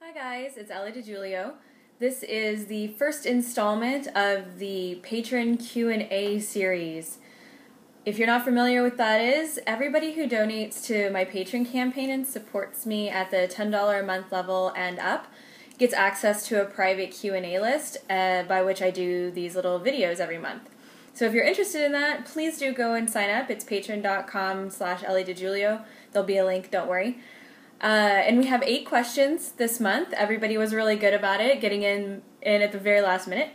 Hi guys, it's Ellie Di Julio. This is the first installment of the Patron Q&A series. If you're not familiar with that is, everybody who donates to my Patron campaign and supports me at the $10 a month level and up gets access to a private Q&A list by which I do these little videos every month. So if you're interested in that, please do go and sign up. It's patreon.com/EllieDiJulio. There'll be a link, don't worry. And we have 8 questions this month. Everybody was really good about it, getting in at the very last minute.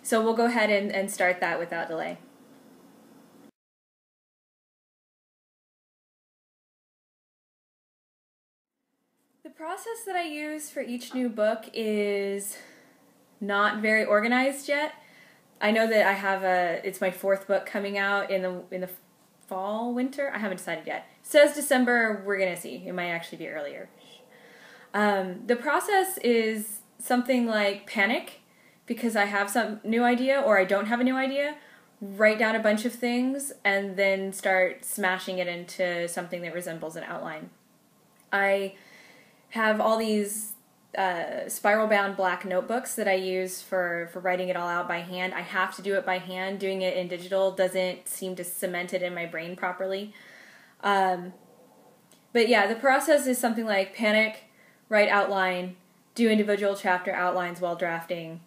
So we'll go ahead and start that without delay. The process that I use for each new book is not very organized yet. I know that I have it's my 4th book coming out in the fall, winter. I haven't decided yet. It says December, we're gonna see. It might actually be earlier. The process is something like panic because I have some new idea or I don't have a new idea. Write down a bunch of things and then start smashing it into something that resembles an outline. I have all these spiral bound black notebooks that I use for writing it all out by hand. I have to do it by hand. Doing it in digital doesn't seem to cement it in my brain properly. But yeah, the process is something like panic, write outline, do individual chapter outlines while drafting,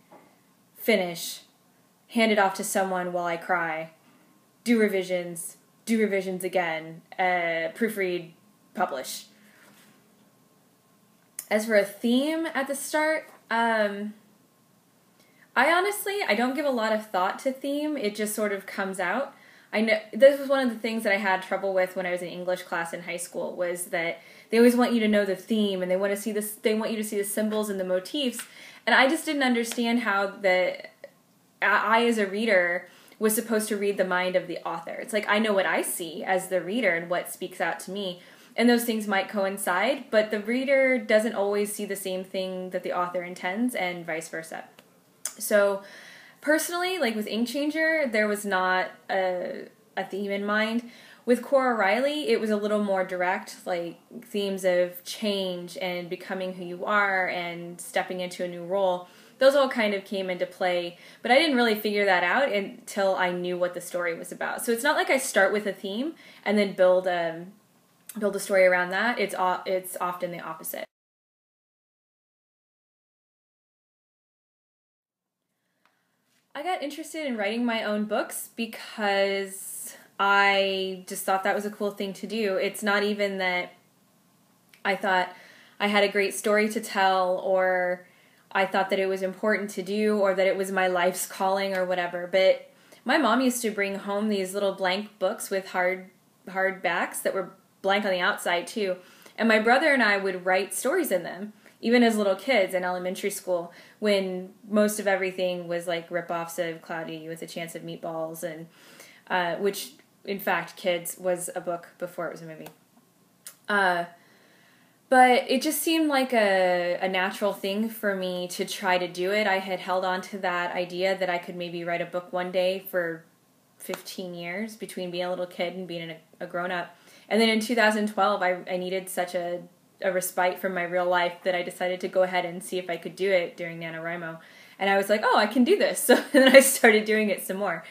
finish, hand it off to someone while I cry, do revisions again, proofread, publish. As for a theme at the start, I don't give a lot of thought to theme. It just sort of comes out. I know this was one of the things that I had trouble with when I was in English class in high school, was that they always want you to know the theme and they want you to see the symbols and the motifs, and I just didn't understand how I as a reader was supposed to read the mind of the author. It's like I know what I see as the reader and what speaks out to me. And those things might coincide, but the reader doesn't always see the same thing that the author intends, and vice versa. So, personally, like with Ink Changer, there was not a theme in mind. With Cora Riley, it was a little more direct, like themes of change and becoming who you are and stepping into a new role. Those all kind of came into play, but I didn't really figure that out until I knew what the story was about. So it's not like I start with a theme and then build a story around that. It's often the opposite. I got interested in writing my own books because I just thought that was a cool thing to do. It's not even that I thought I had a great story to tell, or I thought that it was important to do, or that it was my life's calling or whatever, but my mom used to bring home these little blank books with hard backs that were blank on the outside too, and my brother and I would write stories in them, even as little kids in elementary school, when most of everything was like rip-offs of Cloudy with a Chance of Meatballs, and which in fact Kids was a book before it was a movie. But it just seemed like a natural thing for me to try to do it. I had held on to that idea that I could maybe write a book one day for 15 years between being a little kid and being a grown-up. And then in 2012, I needed such a respite from my real life that I decided to go ahead and see if I could do it during NaNoWriMo. And I was like, oh, I can do this. So then I started doing it some more.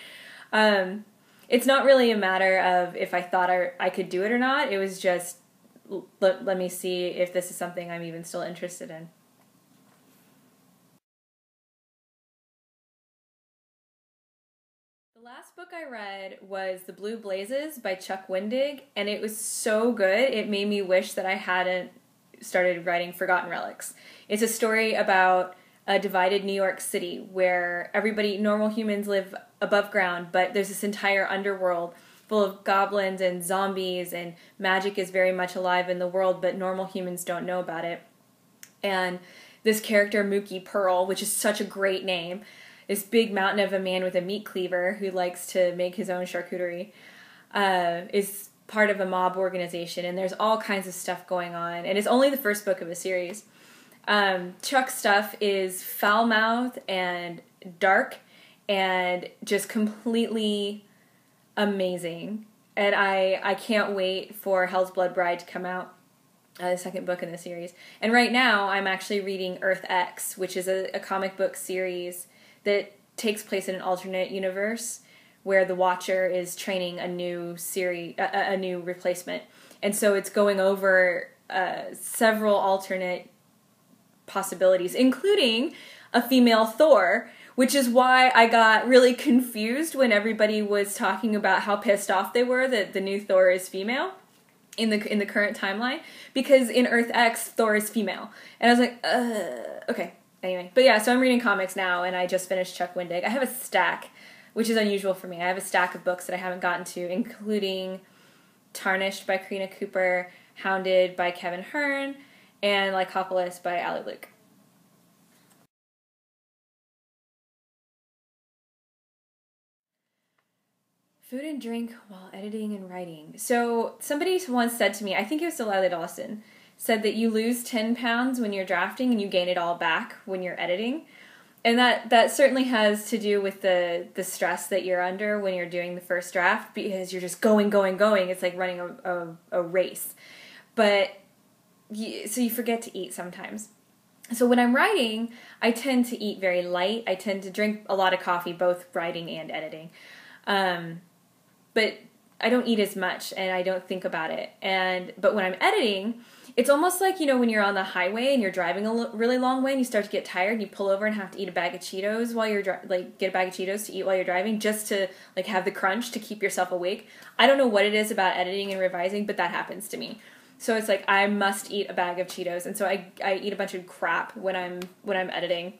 It's not really a matter of if I thought I could do it or not. It was just, let me see if this is something I'm even still interested in. The last book I read was The Blue Blazes by Chuck Wendig, and it was so good, it made me wish that I hadn't started writing Forgotten Relics. It's a story about a divided New York City where normal humans live above ground, but there's this entire underworld full of goblins and zombies, and magic is very much alive in the world, but normal humans don't know about it. And this character, Mookie Pearl, which is such a great name, this big mountain of a man with a meat cleaver who likes to make his own charcuterie, is part of a mob organization, and there's all kinds of stuff going on, and it's only the first book of a series. Chuck's stuff is foul-mouthed and dark and just completely amazing, and I can't wait for Hell's Blood Bride to come out. the second book in the series. And right now I'm actually reading Earth X, which is a comic book series that takes place in an alternate universe where the Watcher is training a new a new replacement. And so it's going over several alternate possibilities, including a female Thor, which is why I got really confused when everybody was talking about how pissed off they were that the new Thor is female in the current timeline, because in Earth X, Thor is female. And I was like, okay. Anyway, but yeah, so I'm reading comics now, and I just finished Chuck Wendig. I have a stack, which is unusual for me. I have a stack of books that I haven't gotten to, including Tarnished by Karina Cooper, Hounded by Kevin Hearn, and Lycopolis by Ali Luke. Food and drink while editing and writing. So somebody once said to me, I think it was Delilah Dawson, said that you lose 10 pounds when you're drafting and you gain it all back when you're editing. And that certainly has to do with the stress that you're under when you're doing the first draft, because you're just going. It's like running a race. But so you forget to eat sometimes. So when I'm writing, I tend to eat very light. I tend to drink a lot of coffee, both writing and editing. But I don't eat as much, and I don't think about it. But when I'm editing, it's almost like, when you're on the highway and you're driving a really long way and you start to get tired and you pull over and have to eat a bag of Cheetos while you're get a bag of Cheetos to eat while you're driving, just to have the crunch to keep yourself awake. I don't know what it is about editing and revising, but that happens to me. So it's like I must eat a bag of Cheetos, and so I eat a bunch of crap when I'm editing.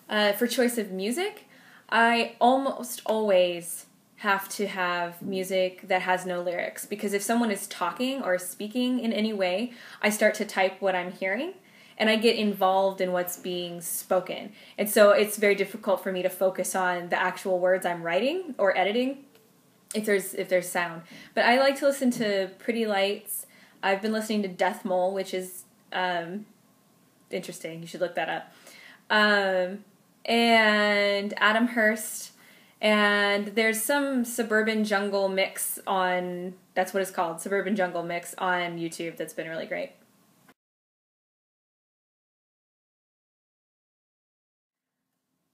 For choice of music, I almost always have to have music that has no lyrics, because if someone is talking or speaking in any way, I start to type what I'm hearing, and I get involved in what's being spoken. And so it's very difficult for me to focus on the actual words I'm writing or editing if there's sound. But I like to listen to Pretty Lights. I've been listening to Death Mole, which is interesting. You should look that up. And Adam Hurst. And there's some Suburban Jungle mix on, that's what it's called, Suburban Jungle mix on YouTube that's been really great.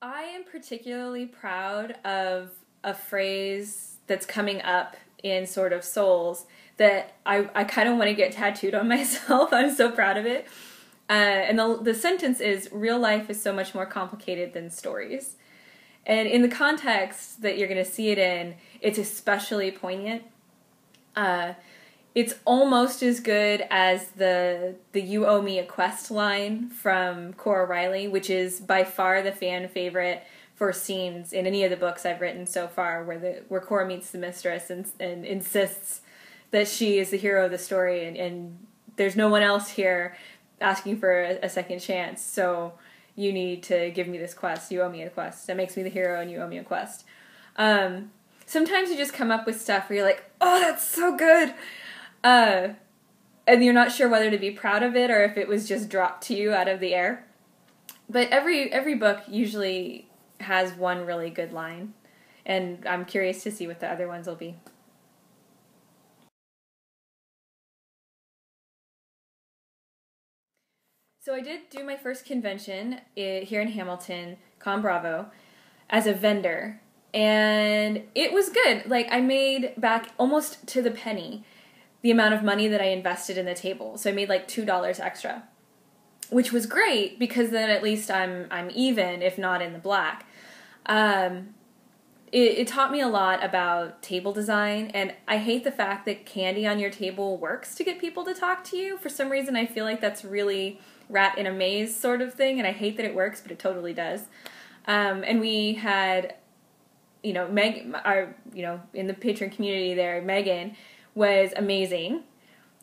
I am particularly proud of a phrase that's coming up in sort of Souls that I kind of want to get tattooed on myself. I'm so proud of it. And the sentence is, real life is so much more complicated than stories. And in the context that you're going to see it in, it's especially poignant. It's almost as good as the "You Owe Me a Quest" line from Cora Riley, which is by far the fan favorite for scenes in any of the books I've written so far, where Cora meets the mistress and insists that she is the hero of the story, and there's no one else here asking for a second chance. So you need to give me this quest. You owe me a quest. That makes me the hero, and you owe me a quest. Sometimes you just come up with stuff where you're like, oh, that's so good. And you're not sure whether to be proud of it or if it was just dropped to you out of the air. But every book usually has one really good line. And I'm curious to see what the other ones will be. So I did do my first convention here in Hamilton, ConBravo, as a vendor, and it was good. I made back almost to the penny the amount of money that I invested in the table. So I made $2 extra, which was great, because then at least I'm even, if not in the black. It taught me a lot about table design, and I hate the fact that candy on your table works to get people to talk to you. For some reason, I feel like that's really rat in a maze sort of thing, and I hate that it works, but it totally does. And we had, in the patron community there, Megan was amazing.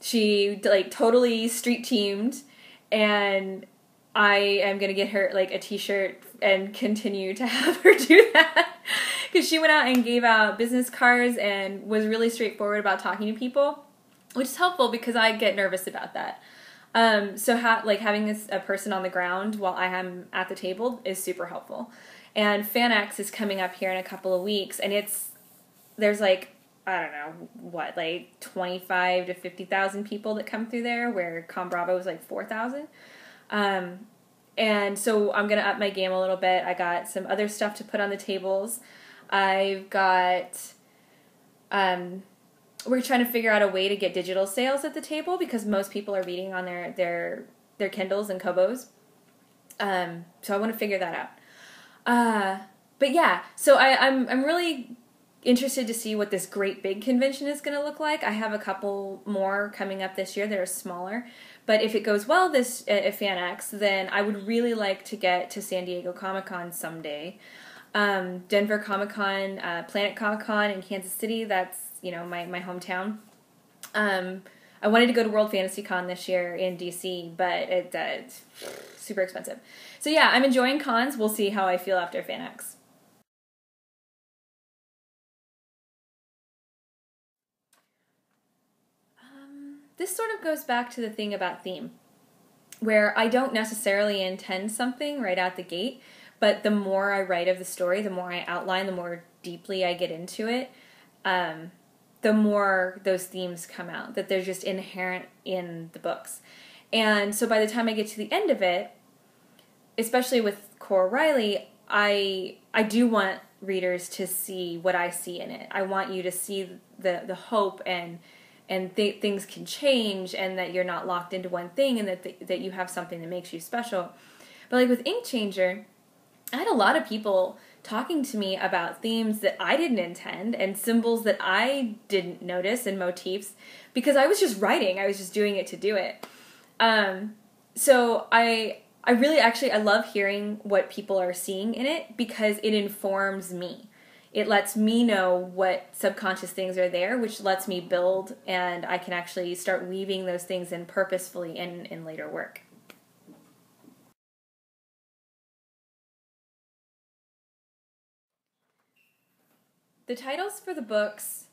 She totally street teamed, and I am gonna get her a t-shirt and continue to have her do that, because she went out and gave out business cards and was really straightforward about talking to people, which is helpful because I get nervous about that. So having a person on the ground while I am at the table is super helpful. And FanEx is coming up here in a couple of weeks, and there's I don't know, what, like 25 to 50,000 people that come through there, where ConBravo was like 4,000. And so I'm going to up my game a little bit. I got some other stuff to put on the tables. I've got, we're trying to figure out a way to get digital sales at the table, because most people are reading on their Kindles and Kobos. So I want to figure that out. But yeah, so I'm really interested to see what this great big convention is going to look like. I have a couple more coming up this year that are smaller, but if it goes well this at FanX, then I would really like to get to San Diego Comic-Con someday. Denver Comic-Con, Planet Comic-Con in Kansas City, that's, you know, my hometown. I wanted to go to World Fantasy Con this year in DC, but it's super expensive. So yeah, I'm enjoying cons. We'll see how I feel after FanX. This sort of goes back to the thing about theme, where I don't necessarily intend something right out the gate, but the more I write of the story, the more I outline, the more deeply I get into it, the more those themes come out, that they're just inherent in the books. And so by the time I get to the end of it, especially with Cora Riley, I do want readers to see what I see in it. I want you to see the hope and things can change, and that you're not locked into one thing, and that you have something that makes you special. But like with Ink Changer, I had a lot of people talking to me about themes that I didn't intend, and symbols that I didn't notice, and motifs, because I was just writing. I was just doing it to do it. So I really I love hearing what people are seeing in it, because it informs me. It lets me know what subconscious things are there, which lets me build, and I can actually start weaving those things in purposefully in later work. The titles for the books,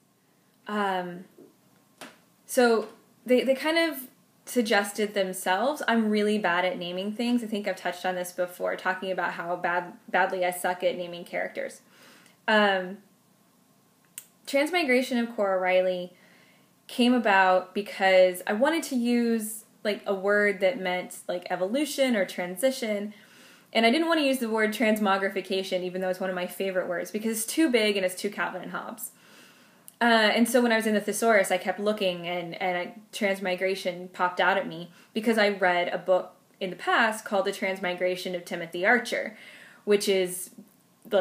so they kind of suggested themselves. I'm really bad at naming things. I think I've touched on this before, talking about how badly I suck at naming characters. Transmigration of Cora Riley came about because I wanted to use like a word that meant like evolution or transition, and I didn't want to use the word transmogrification, even though it's one of my favorite words, because it's too big and it's too Calvin and Hobbes. And so when I was in the thesaurus, I kept looking, and transmigration popped out at me, because I read a book in the past called The Transmigration of Timothy Archer, which is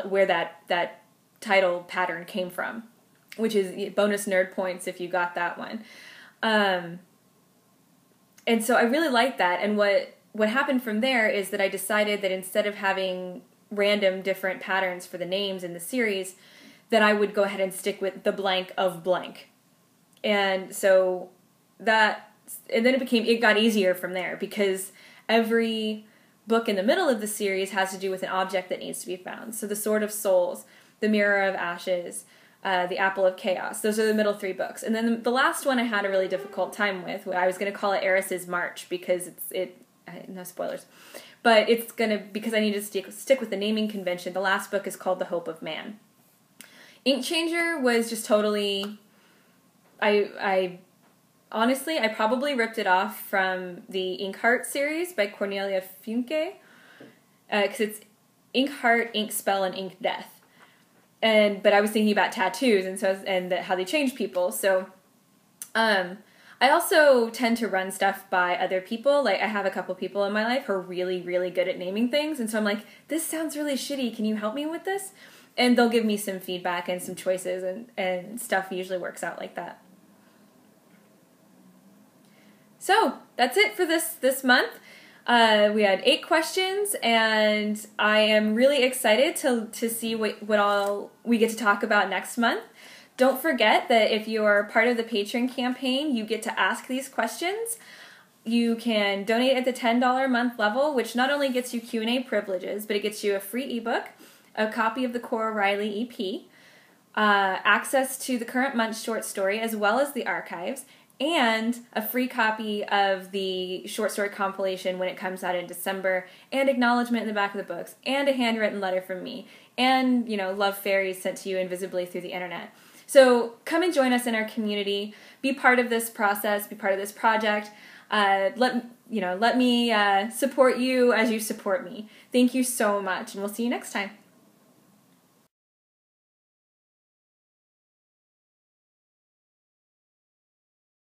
where that title pattern came from, which is bonus nerd points if you got that one. And so I really liked that, and what happened from there is that I decided that instead of having random different patterns for the names in the series, that I would go ahead and stick with the blank of blank. And so and then it got easier from there, because every book in the middle of the series has to do with an object that needs to be found. So the Sword of Souls, the Mirror of Ashes, the Apple of Chaos. Those are the middle three books. And then the last one I had a really difficult time with. I was going to call it Eris's March, because no spoilers. But because I need to stick with the naming convention, the last book is called The Hope of Man. Ink Changer was just totally, honestly, I probably ripped it off from the Inkheart series by Cornelia Funke, because it's Inkheart, Ink Spell, and Ink Death. But I was thinking about tattoos and how they change people. So, I also tend to run stuff by other people. Like, I have a couple people in my life who are really, really good at naming things, and so I'm like, this sounds really shitty. Can you help me with this? And they'll give me some feedback and some choices, and stuff usually works out like that. So that's it for this month. We had 8 questions, and I am really excited to see what all we get to talk about next month. Don't forget that if you are part of the Patreon campaign, you get to ask these questions. You can donate at the $10 a month level, which not only gets you Q&A privileges, but it gets you a free ebook, a copy of the Cora Riley EP, access to the current month short story, as well as the archives, and a free copy of the short story compilation when it comes out in December, and acknowledgement in the back of the books, and a handwritten letter from me, and, love fairies sent to you invisibly through the internet. So come and join us in our community. Be part of this process. Be part of this project. Let me support you as you support me. Thank you so much, and we'll see you next time.